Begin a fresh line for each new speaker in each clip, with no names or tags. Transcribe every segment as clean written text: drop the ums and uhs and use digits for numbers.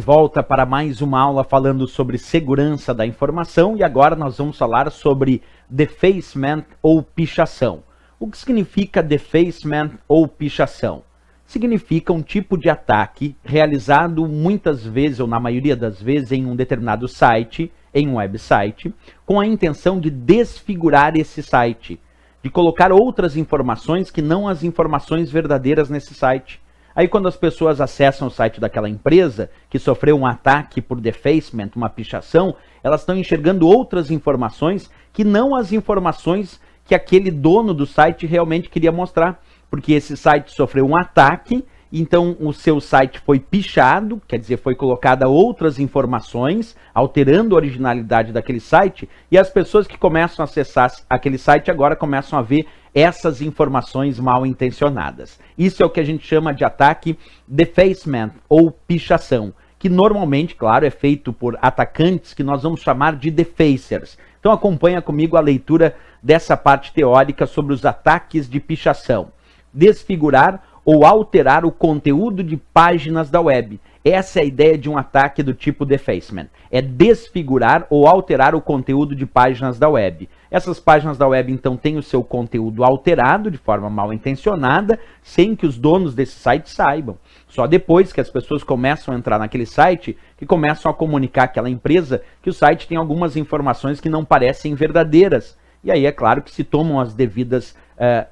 volta para mais uma aula falando sobre segurança da informação e agora nós vamos falar sobre defacement ou pichação. O que significa defacement ou pichação? Significa um tipo de ataque realizado muitas vezes ou na maioria das vezes em um determinado site, em um website, com a intenção de desfigurar esse site, de colocar outras informações que não as informações verdadeiras nesse site. Aí quando as pessoas acessam o site daquela empresa, que sofreu um ataque por defacement, uma pichação, elas estão enxergando outras informações que não as informações que aquele dono do site realmente queria mostrar. Porque esse site sofreu um ataque, então o seu site foi pichado, quer dizer, foi colocada outras informações, alterando a originalidade daquele site, e as pessoas que começam a acessar aquele site agora começam a ver essas informações mal intencionadas. Isso é o que a gente chama de ataque defacement ou pichação, que normalmente, claro, é feito por atacantes que nós vamos chamar de defacers. Então acompanha comigo a leitura dessa parte teórica sobre os ataques de pichação. Desfigurar ou alterar o conteúdo de páginas da web. Essa é a ideia de um ataque do tipo defacement. É desfigurar ou alterar o conteúdo de páginas da web. Essas páginas da web, então, têm o seu conteúdo alterado de forma mal intencionada, sem que os donos desse site saibam. Só depois que as pessoas começam a entrar naquele site, que começam a comunicar àquela empresa que o site tem algumas informações que não parecem verdadeiras. E aí é claro que se tomam as devidas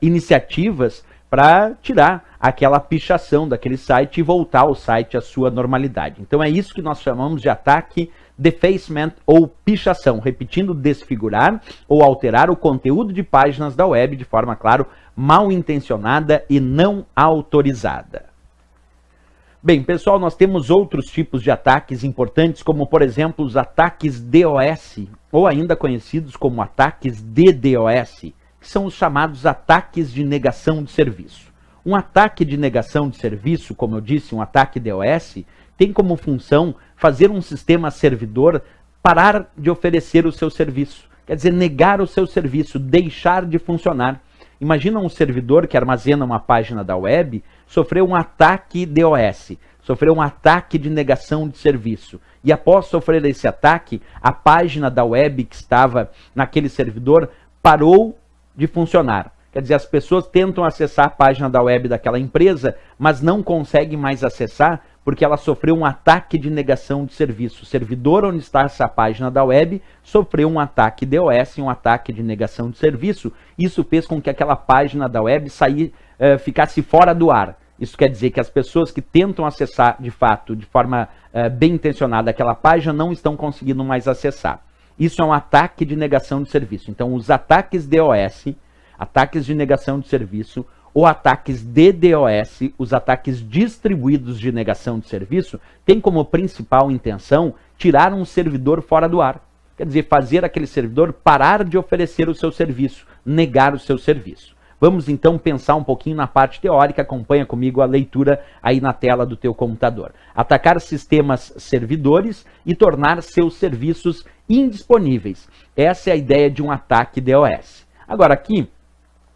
iniciativas para tirar aquela pichação daquele site e voltar o site à sua normalidade. Então é isso que nós chamamos de ataque defacement ou pichação, repetindo, desfigurar ou alterar o conteúdo de páginas da web de forma, claro, mal intencionada e não autorizada. Bem, pessoal, nós temos outros tipos de ataques importantes, como por exemplo os ataques DOS, ou ainda conhecidos como ataques DDoS, que são os chamados ataques de negação de serviço. Um ataque de negação de serviço, como eu disse, um ataque DOS, tem como função fazer um sistema servidor parar de oferecer o seu serviço. Quer dizer, negar o seu serviço, deixar de funcionar. Imagina um servidor que armazena uma página da web, sofreu um ataque DOS, sofreu um ataque de negação de serviço. E após sofrer esse ataque, a página da web que estava naquele servidor parou de funcionar. Quer dizer, as pessoas tentam acessar a página da web daquela empresa, mas não conseguem mais acessar porque ela sofreu um ataque de negação de serviço. O servidor onde está essa página da web sofreu um ataque DOS, um ataque de negação de serviço. Isso fez com que aquela página da web ficasse fora do ar. Isso quer dizer que as pessoas que tentam acessar, de fato, de forma bem intencionada aquela página, não estão conseguindo mais acessar. Isso é um ataque de negação de serviço. Então, os ataques DOS, ataques de negação de serviço, ou ataques DDoS, os ataques distribuídos de negação de serviço, têm como principal intenção tirar um servidor fora do ar. Quer dizer, fazer aquele servidor parar de oferecer o seu serviço, negar o seu serviço. Vamos então pensar um pouquinho na parte teórica, acompanha comigo a leitura aí na tela do teu computador. Atacar sistemas servidores e tornar seus serviços indisponíveis. Essa é a ideia de um ataque DOS. Agora aqui,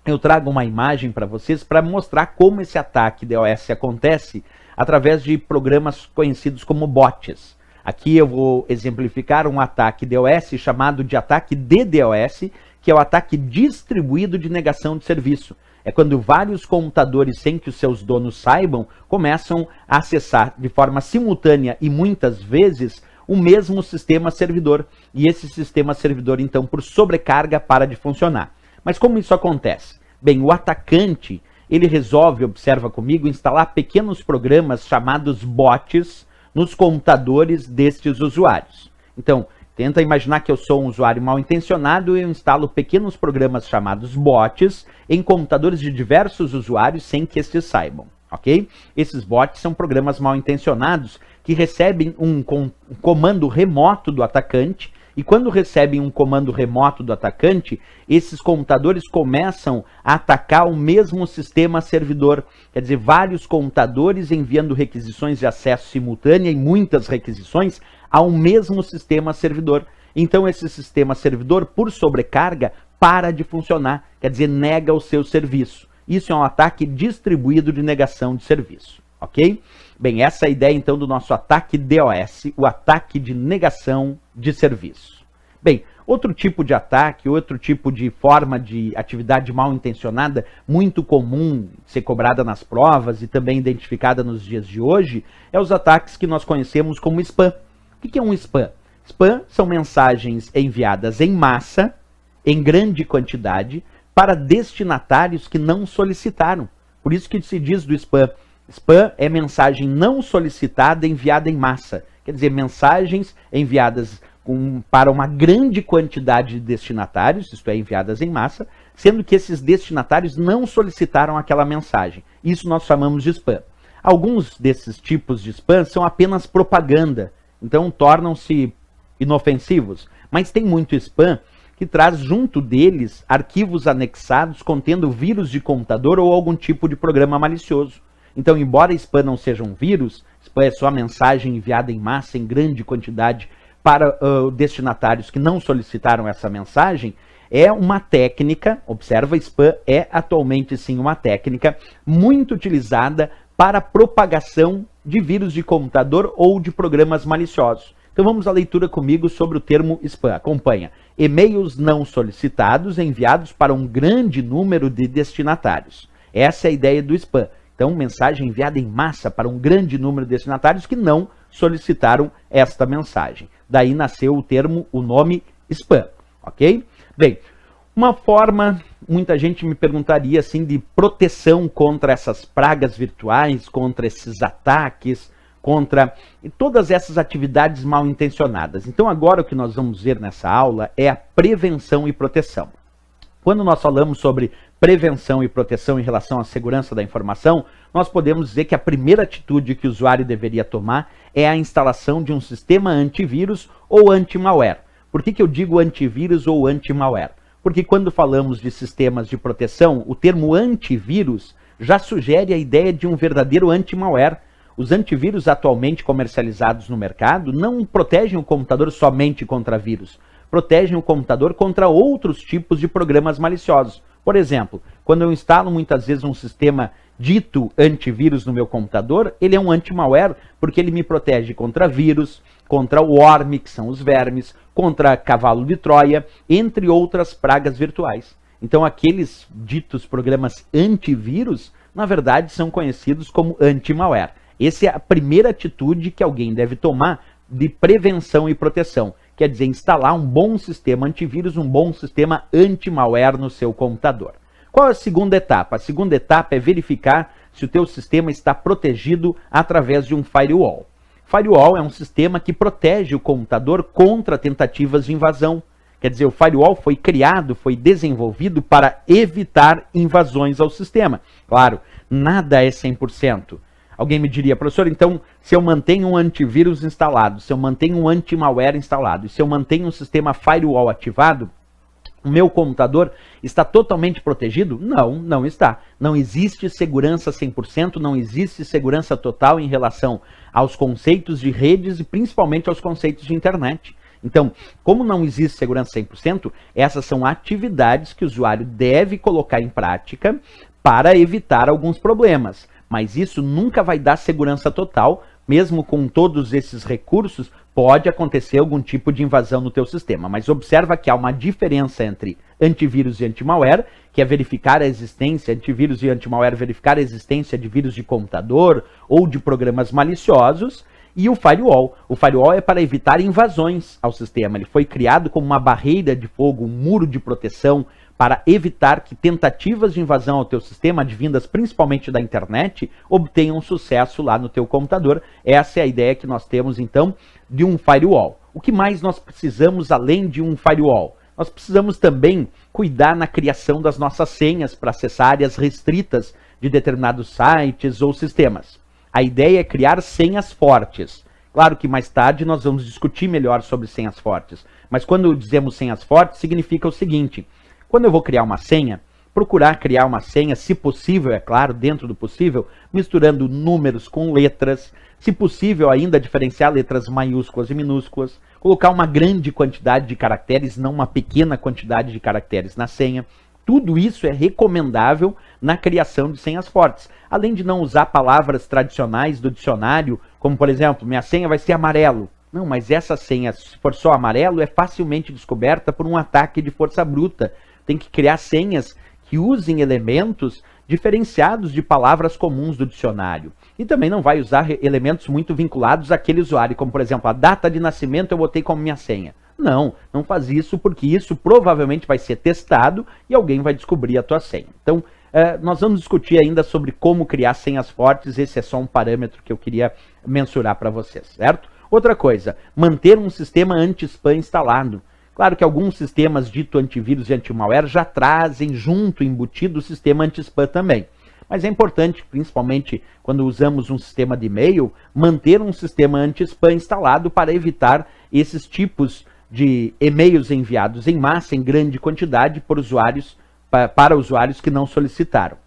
eu trago uma imagem para vocês para mostrar como esse ataque DOS acontece através de programas conhecidos como bots. Aqui eu vou exemplificar um ataque DOS chamado de ataque DDoS, que é o ataque distribuído de negação de serviço. É quando vários computadores, sem que os seus donos saibam, começam a acessar de forma simultânea e muitas vezes o mesmo sistema servidor. E esse sistema servidor, então, por sobrecarga, para de funcionar. Mas como isso acontece? Bem, o atacante, ele resolve, observa comigo, instalar pequenos programas chamados bots nos computadores destes usuários. Então, tenta imaginar que eu sou um usuário mal intencionado e eu instalo pequenos programas chamados bots em computadores de diversos usuários sem que estes saibam, ok? Esses bots são programas mal intencionados que recebem um comando remoto do atacante. E quando recebem um comando remoto do atacante, esses computadores começam a atacar o mesmo sistema servidor. Quer dizer, vários computadores enviando requisições de acesso simultânea e muitas requisições ao mesmo sistema servidor. Então esse sistema servidor, por sobrecarga, para de funcionar. Quer dizer, nega o seu serviço. Isso é um ataque distribuído de negação de serviço. ok? Bem, essa é a ideia então do nosso ataque DOS, o ataque de negação de serviço. Bem, outro tipo de ataque, outro tipo de forma de atividade mal intencionada, muito comum ser cobrada nas provas e também identificada nos dias de hoje, é os ataques que nós conhecemos como spam. O que é um spam? Spam são mensagens enviadas em massa, em grande quantidade, para destinatários que não solicitaram. Por isso que se diz do spam. Spam é mensagem não solicitada enviada em massa. Quer dizer, mensagens enviadas para uma grande quantidade de destinatários, isto é, enviadas em massa, sendo que esses destinatários não solicitaram aquela mensagem. Isso nós chamamos de spam. Alguns desses tipos de spam são apenas propaganda, então tornam-se inofensivos. Mas tem muito spam que traz junto deles arquivos anexados contendo vírus de computador ou algum tipo de programa malicioso. Então, embora spam não seja um vírus, spam é só mensagem enviada em massa, em grande quantidade, para destinatários que não solicitaram essa mensagem, é uma técnica, observa, spam é atualmente sim uma técnica muito utilizada para propagação de vírus de computador ou de programas maliciosos. Então vamos à leitura comigo sobre o termo spam. Acompanha. E-mails não solicitados enviados para um grande número de destinatários. Essa é a ideia do spam. Então, mensagem enviada em massa para um grande número de destinatários que não solicitaram esta mensagem. Daí nasceu o termo, o nome spam, ok? Bem, uma forma, muita gente me perguntaria assim, de proteção contra essas pragas virtuais, contra esses ataques, contra todas essas atividades mal intencionadas. Então agora o que nós vamos ver nessa aula é a prevenção e proteção. Quando nós falamos sobre prevenção e proteção em relação à segurança da informação, nós podemos dizer que a primeira atitude que o usuário deveria tomar é a instalação de um sistema antivírus ou anti-malware. Por que eu digo antivírus ou anti-malware? Porque quando falamos de sistemas de proteção, o termo antivírus já sugere a ideia de um verdadeiro anti-malware. Os antivírus atualmente comercializados no mercado não protegem o computador somente contra vírus, protegem o computador contra outros tipos de programas maliciosos. Por exemplo, quando eu instalo muitas vezes um sistema dito antivírus no meu computador, ele é um anti-malware porque ele me protege contra vírus, contra o worm, que são os vermes, contra cavalo de Troia, entre outras pragas virtuais. Então aqueles ditos programas antivírus, na verdade, são conhecidos como anti-malware. Essa é a primeira atitude que alguém deve tomar de prevenção e proteção. Quer dizer, instalar um bom sistema antivírus, um bom sistema anti-malware no seu computador. Qual é a segunda etapa? A segunda etapa é verificar se o teu sistema está protegido através de um firewall. Firewall é um sistema que protege o computador contra tentativas de invasão. Quer dizer, o firewall foi criado, foi desenvolvido para evitar invasões ao sistema. Claro, nada é 100%. Alguém me diria, professor, então, se eu mantenho um antivírus instalado, se eu mantenho um anti-malware instalado, e se eu mantenho um sistema firewall ativado, o meu computador está totalmente protegido? Não, não está. Não existe segurança 100%, não existe segurança total em relação aos conceitos de redes e principalmente aos conceitos de internet. Então, como não existe segurança 100%, essas são atividades que o usuário deve colocar em prática para evitar alguns problemas. Mas isso nunca vai dar segurança total, mesmo com todos esses recursos, pode acontecer algum tipo de invasão no teu sistema. Mas observa que há uma diferença entre antivírus e anti-malware, que é verificar a existência, antivírus e anti-malware, verificar a existência de vírus de computador ou de programas maliciosos, e o firewall. O firewall é para evitar invasões ao sistema. Ele foi criado como uma barreira de fogo, um muro de proteção, para evitar que tentativas de invasão ao teu sistema, advindas principalmente da internet, obtenham sucesso lá no teu computador. Essa é a ideia que nós temos, então, de um firewall. O que mais nós precisamos além de um firewall? Nós precisamos também cuidar na criação das nossas senhas para acessar áreas restritas de determinados sites ou sistemas. A ideia é criar senhas fortes. Claro que mais tarde nós vamos discutir melhor sobre senhas fortes, mas quando dizemos senhas fortes, significa o seguinte: quando eu vou criar uma senha, procurar criar uma senha, se possível, é claro, dentro do possível, misturando números com letras, se possível ainda diferenciar letras maiúsculas e minúsculas, colocar uma grande quantidade de caracteres, não uma pequena quantidade de caracteres na senha, Tudo isso é recomendável na criação de senhas fortes. Além de não usar palavras tradicionais do dicionário, como por exemplo, minha senha vai ser amarelo. Não, mas essa senha, se for só amarelo, é facilmente descoberta por um ataque de força bruta. Tem que criar senhas que usem elementos diferenciados de palavras comuns do dicionário. E também não vai usar elementos muito vinculados àquele usuário, como por exemplo, a data de nascimento eu botei como minha senha. Não, não faz isso, porque isso provavelmente vai ser testado e alguém vai descobrir a tua senha. Então, nós vamos discutir ainda sobre como criar senhas fortes, esse é só um parâmetro que eu queria mensurar para vocês, certo? Outra coisa, manter um sistema anti-spam instalado. Claro que alguns sistemas dito antivírus e anti-malware já trazem junto embutido o sistema anti-spam também. Mas é importante, principalmente quando usamos um sistema de e-mail, manter um sistema anti-spam instalado para evitar esses tipos de e-mails enviados em massa, em grande quantidade, para usuários que não solicitaram.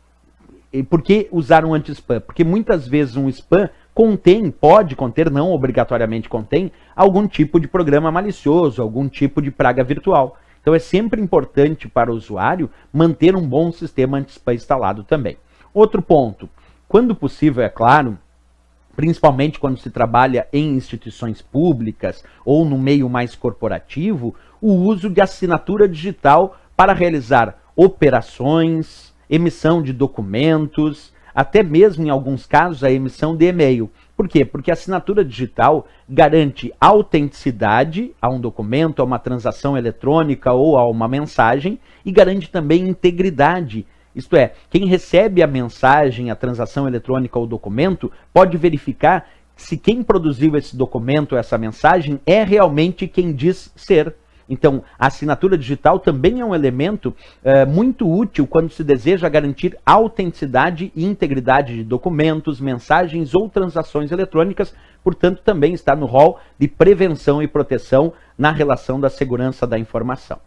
E por que usar um anti-spam? Porque muitas vezes um spam pode conter, não obrigatoriamente contém, algum tipo de programa malicioso, algum tipo de praga virtual. Então é sempre importante para o usuário manter um bom sistema anti-spam instalado também. Outro ponto, quando possível, é claro, principalmente quando se trabalha em instituições públicas ou no meio mais corporativo, o uso de assinatura digital para realizar operações, emissão de documentos, até mesmo em alguns casos a emissão de e-mail. Por quê? Porque a assinatura digital garante autenticidade a um documento, a uma transação eletrônica ou a uma mensagem e garante também integridade. Isto é, quem recebe a mensagem, a transação eletrônica ou o documento, pode verificar se quem produziu esse documento, essa mensagem, é realmente quem diz ser. Então, a assinatura digital também é um elemento muito útil quando se deseja garantir autenticidade e integridade de documentos, mensagens ou transações eletrônicas, portanto, também está no rol de prevenção e proteção na relação da segurança da informação.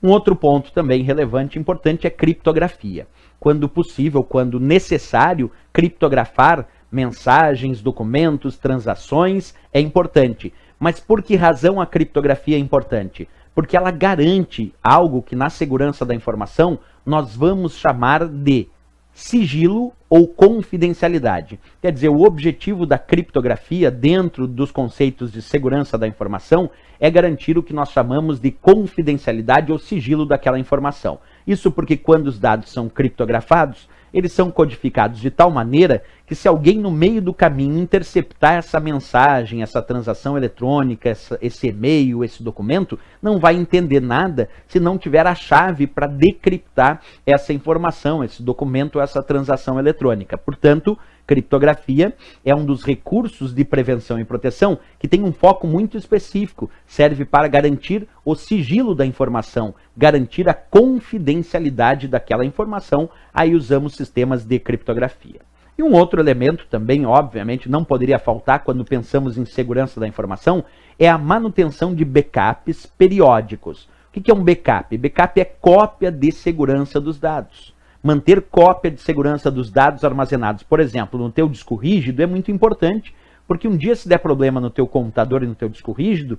Um outro ponto também relevante e importante é criptografia. Quando possível, quando necessário, criptografar mensagens, documentos, transações é importante. Mas por que razão a criptografia é importante? Porque ela garante algo que na segurança da informação nós vamos chamar de sigilo ou confidencialidade. Quer dizer, o objetivo da criptografia dentro dos conceitos de segurança da informação é garantir o que nós chamamos de confidencialidade ou sigilo daquela informação. Isso porque quando os dados são criptografados, eles são codificados de tal maneira que se alguém no meio do caminho interceptar essa mensagem, essa transação eletrônica, esse e-mail, esse documento, não vai entender nada se não tiver a chave para decriptar essa informação, esse documento, essa transação eletrônica. Portanto, criptografia é um dos recursos de prevenção e proteção que tem um foco muito específico, serve para garantir o sigilo da informação, garantir a confidencialidade daquela informação, aí usamos sistemas de criptografia. E um outro elemento também, obviamente, não poderia faltar quando pensamos em segurança da informação, é a manutenção de backups periódicos. O que é um backup? Backup é cópia de segurança dos dados. Manter cópia de segurança dos dados armazenados, por exemplo, no teu disco rígido é muito importante, porque um dia se der problema no teu computador e no teu disco rígido,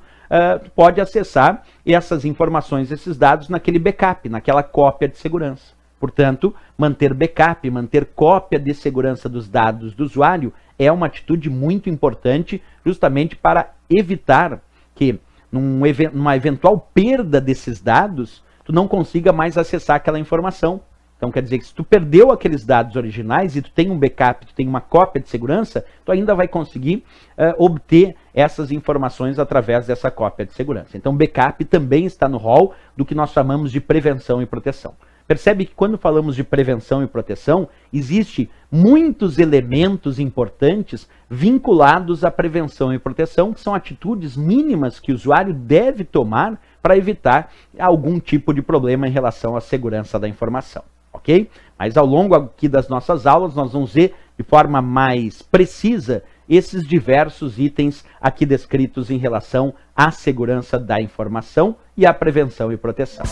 tu pode acessar essas informações, esses dados naquele backup, naquela cópia de segurança. Portanto, manter backup, manter cópia de segurança dos dados do usuário é uma atitude muito importante justamente para evitar que numa eventual perda desses dados, tu não consiga mais acessar aquela informação. Então quer dizer que se tu perdeu aqueles dados originais e tu tem um backup, tu tem uma cópia de segurança, tu ainda vai conseguir obter essas informações através dessa cópia de segurança. Então backup também está no rol do que nós chamamos de prevenção e proteção. Percebe que quando falamos de prevenção e proteção, existe muitos elementos importantes vinculados à prevenção e proteção, que são atitudes mínimas que o usuário deve tomar para evitar algum tipo de problema em relação à segurança da informação. Ok? Mas ao longo aqui das nossas aulas, nós vamos ver de forma mais precisa esses diversos itens aqui descritos em relação à segurança da informação e à prevenção e proteção.